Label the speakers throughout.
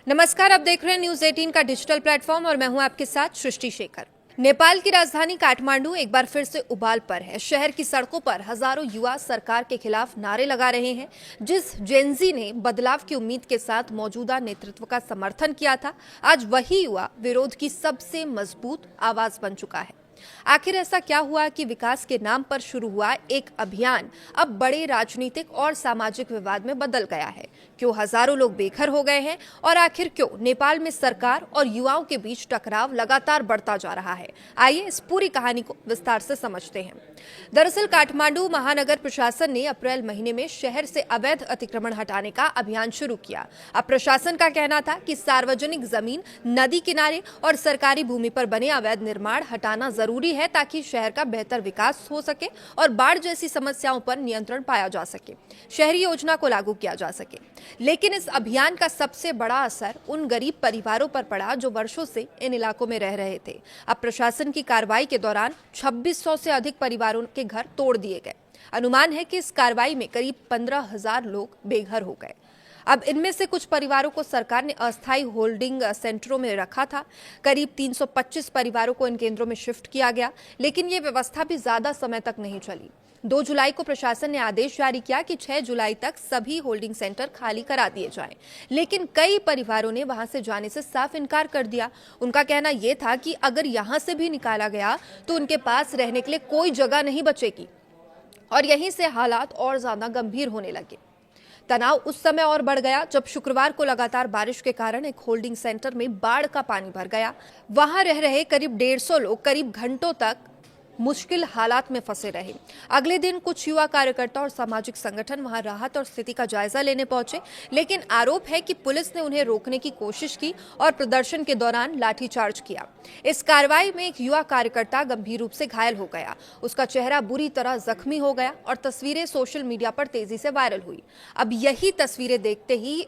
Speaker 1: नमस्कार, आप देख रहे हैं न्यूज 18 का डिजिटल प्लेटफॉर्म और मैं हूं आपके साथ सृष्टि शेखर। नेपाल की राजधानी काठमांडू एक बार फिर से उबाल पर है। शहर की सड़कों पर हजारों युवा सरकार के खिलाफ नारे लगा रहे हैं। जिस जेनजी ने बदलाव की उम्मीद के साथ मौजूदा नेतृत्व का समर्थन किया था, आज वही युवा विरोध की सबसे मजबूत आवाज बन चुका है। आखिर ऐसा क्या हुआ कि विकास के नाम पर शुरू हुआ एक अभियान अब बड़े राजनीतिक और सामाजिक विवाद में बदल गया है? क्यों हजारों लोग बेघर हो गए हैं और आखिर क्यों नेपाल में सरकार और युवाओं के बीच टकराव लगातार बढ़ता जा रहा है? आइए इस पूरी कहानी को विस्तार से समझते हैं। दरअसल काठमांडू महानगर प्रशासन ने अप्रैल महीने में शहर से अवैध अतिक्रमण हटाने का अभियान शुरू किया। अब प्रशासन का कहना था कि सार्वजनिक जमीन, नदी किनारे और सरकारी भूमि पर बने अवैध निर्माण हटाना जरूरी है ताकि शहर का बेहतर विकास हो सके और बाढ़ जैसी समस्याओं पर नियंत्रण पाया जा सके, शहरी योजना को लागू किया जा सके। लेकिन इस अभियान का सबसे बड़ा असर उन गरीब परिवारों पर पड़ा जो वर्षों से इन इलाकों में रह रहे थे। अब प्रशासन की कार्रवाई के दौरान 2600 से अधिक परिवारों के घर तोड़ दिए गए। अनुमान है कि इस कार्रवाई में करीब 15,000 लोग बेघर हो गए। अब इनमें से कुछ परिवारों को सरकार ने अस्थायी होल्डिंग सेंटरों में रखा था। करीब 325 परिवारों को इन केंद्रों में शिफ्ट किया गया, लेकिन ये व्यवस्था भी ज्यादा समय तक नहीं चली। 2 जुलाई को प्रशासन ने आदेश जारी किया कि 6 जुलाई तक सभी होल्डिंग सेंटर खाली करा दिए जाएं, लेकिन कई परिवारों ने वहां से जाने से साफ इनकार कर दिया। उनका कहना यह था कि अगर यहां से भी निकाला गया तो उनके पास रहने के लिए कोई जगह नहीं बचेगी और यहीं से हालात और ज्यादा गंभीर होने लगे। तनाव उस समय और बढ़ गया जब शुक्रवार को लगातार बारिश के कारण एक होल्डिंग सेंटर में बाढ़ का पानी भर गया। वहां रह रहे करीब 150 लोग करीब घंटों तक मुश्किल हालात में फंसे रहे। अगले दिन कुछ युवा कार्यकर्ता और सामाजिक संगठन वहां राहत और स्थिति का जायजा लेने पहुंचे, लेकिन आरोप है कि पुलिस ने उन्हें रोकने की कोशिश की और प्रदर्शन के दौरान लाठीचार्ज किया। इस कार्रवाई में एक युवा कार्यकर्ता गंभीर रूप से घायल हो गया। उसका चेहरा बुरी तरह जख्मी हो गया और तस्वीरें सोशल मीडिया पर तेजी से वायरल हुई। अब यही तस्वीरें देखते ही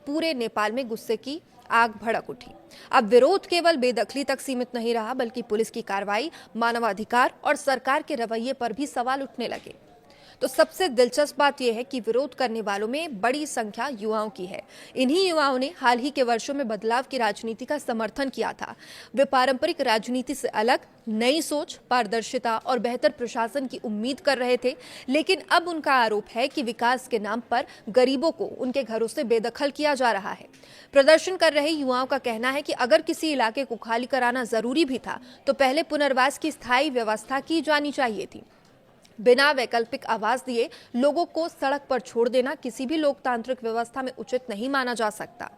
Speaker 1: पूरे नेपाल में गुस्से की आग भड़क उठी। अब विरोध केवल बेदखली तक सीमित नहीं रहा, बल्कि पुलिस की कार्रवाई, मानवाधिकार और सरकार के रवैये पर भी सवाल उठने लगे। तो सबसे दिलचस्प बात यह है कि विरोध करने वालों में बड़ी संख्या युवाओं की है। इन्हीं युवाओं ने हाल ही के वर्षों में बदलाव की राजनीति का समर्थन किया था। वे पारंपरिक राजनीति से अलग नई सोच, पारदर्शिता और बेहतर प्रशासन की उम्मीद कर रहे थे, लेकिन अब उनका आरोप है कि विकास के नाम पर गरीबों को उनके घरों से बेदखल किया जा रहा है। प्रदर्शन कर रहे युवाओं का कहना है कि अगर किसी इलाके को खाली कराना जरूरी भी था तो पहले पुनर्वास की स्थायी व्यवस्था की जानी चाहिए थी। बिना वैकल्पिक आवाज दिए लोगों को सड़क पर छोड़ देना किसी भी लोकतांत्रिक व्यवस्था में उचित नहीं माना जा सकता।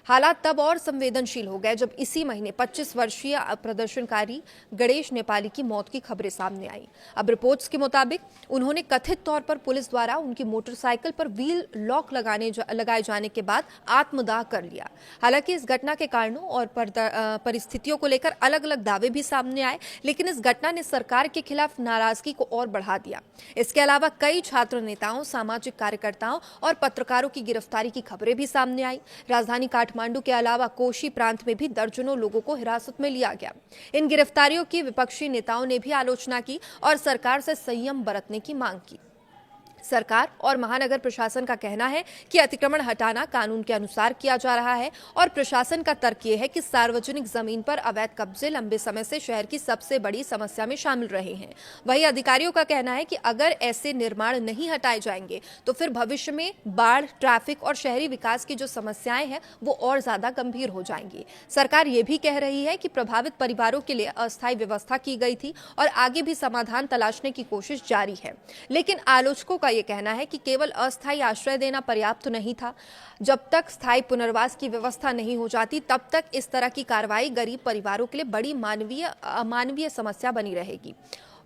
Speaker 1: हालात तब और संवेदनशील हो गए जब इसी महीने 25 वर्षीय प्रदर्शनकारी गणेश नेपाली की मौत की खबरें सामने आई। अब रिपोर्ट्स के मुताबिक उन्होंने कथित तौर पर पुलिस द्वारा उनकी मोटरसाइकिल पर व्हील लॉक लगाए जाने के बाद आत्मदाह कर लिया। हालांकि इस घटना के कारणों और परिस्थितियों को लेकर अलग अलग दावे भी सामने आए, लेकिन इस घटना ने सरकार के खिलाफ नाराजगी को और बढ़ा दिया। इसके अलावा कई छात्र नेताओं, सामाजिक कार्यकर्ताओं और पत्रकारों की गिरफ्तारी की खबरें भी सामने आई। राजधानी काठमांडू के अलावा कोशी प्रांत में भी दर्जनों लोगों को हिरासत में लिया गया। इन गिरफ्तारियों की विपक्षी नेताओं ने भी आलोचना की और सरकार से संयम बरतने की मांग की। सरकार और महानगर प्रशासन का कहना है कि अतिक्रमण हटाना कानून के अनुसार किया जा रहा है और प्रशासन का तर्क यह है कि सार्वजनिक जमीन पर अवैध कब्जे लंबे समय से शहर की सबसे बड़ी समस्या में शामिल रहे हैं। वहीं अधिकारियों का कहना है कि अगर ऐसे निर्माण नहीं हटाए जाएंगे तो फिर भविष्य में बाढ़, ट्रैफिक और शहरी विकास की जो समस्याएं हैं वो और ज्यादा गंभीर हो जाएंगी। सरकार ये भी कह रही है कि प्रभावित परिवारों के लिए अस्थायी व्यवस्था की गई थी और आगे भी समाधान तलाशने की कोशिश जारी है, लेकिन आलोचकों का ये कहना है कि केवल अस्थायी आश्रय देना पर्याप्त नहीं था। जब तक स्थायी पुनर्वास की व्यवस्था नहीं हो जाती तब तक इस तरह की कार्रवाई गरीब परिवारों के लिए बड़ी अमानवीय समस्या बनी रहेगी।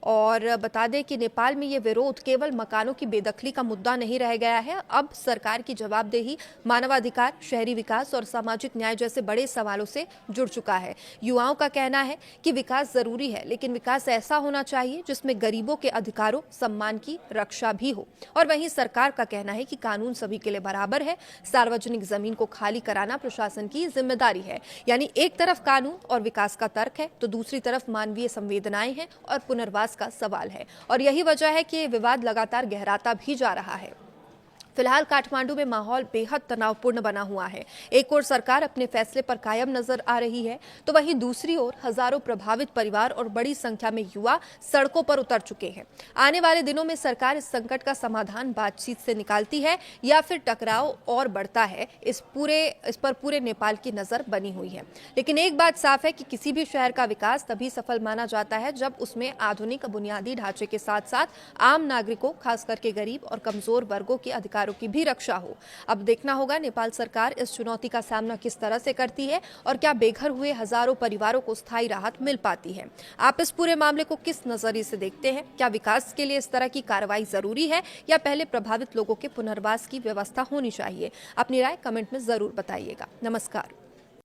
Speaker 1: और बता दें कि नेपाल में ये विरोध केवल मकानों की बेदखली का मुद्दा नहीं रह गया है। अब सरकार की जवाबदेही, मानवाधिकार, शहरी विकास और सामाजिक न्याय जैसे बड़े सवालों से जुड़ चुका है। युवाओं का कहना है कि विकास जरूरी है, लेकिन विकास ऐसा होना चाहिए जिसमें गरीबों के अधिकारों, सम्मान की रक्षा भी हो। और वहीं सरकार का कहना है कि कानून सभी के लिए बराबर है। सार्वजनिक जमीन को खाली कराना प्रशासन की जिम्मेदारी है। यानी एक तरफ कानून और विकास का तर्क है तो दूसरी तरफ मानवीय संवेदनाएं हैं और पुनर्वास का सवाल है। और यही वजह है कि ये विवाद लगातार गहराता भी जा रहा है। फिलहाल काठमांडू में माहौल बेहद तनावपूर्ण बना हुआ है। एक ओर सरकार अपने फैसले पर कायम नजर आ रही है, तो वहीं दूसरी ओर हजारों प्रभावित परिवार और बड़ी संख्या में युवा सड़कों पर उतर चुके हैं। आने वाले दिनों में सरकार इस संकट का समाधान बातचीत से निकालती है या फिर टकराव और बढ़ता है, इस पर पूरे नेपाल की नजर बनी हुई है। लेकिन एक बात साफ है कि किसी भी शहर का विकास तभी सफल माना जाता है जब उसमें आधुनिक बुनियादी ढांचे के साथ साथ आम नागरिकों, खास करके गरीब और कमजोर वर्गों के अधिकारों की भी रक्षा हो। अब देखना होगा नेपाल सरकार इस चुनौती का सामना किस तरह से करती है और क्या बेघर हुए हजारों परिवारों को स्थायी राहत मिल पाती है। आप इस पूरे मामले को किस नजरिए से देखते हैं? क्या विकास के लिए इस तरह की कार्रवाई जरूरी है या पहले प्रभावित लोगों के पुनर्वास की व्यवस्था होनी चाहिए? अपनी राय कमेंट में जरूर बताइएगा। नमस्कार।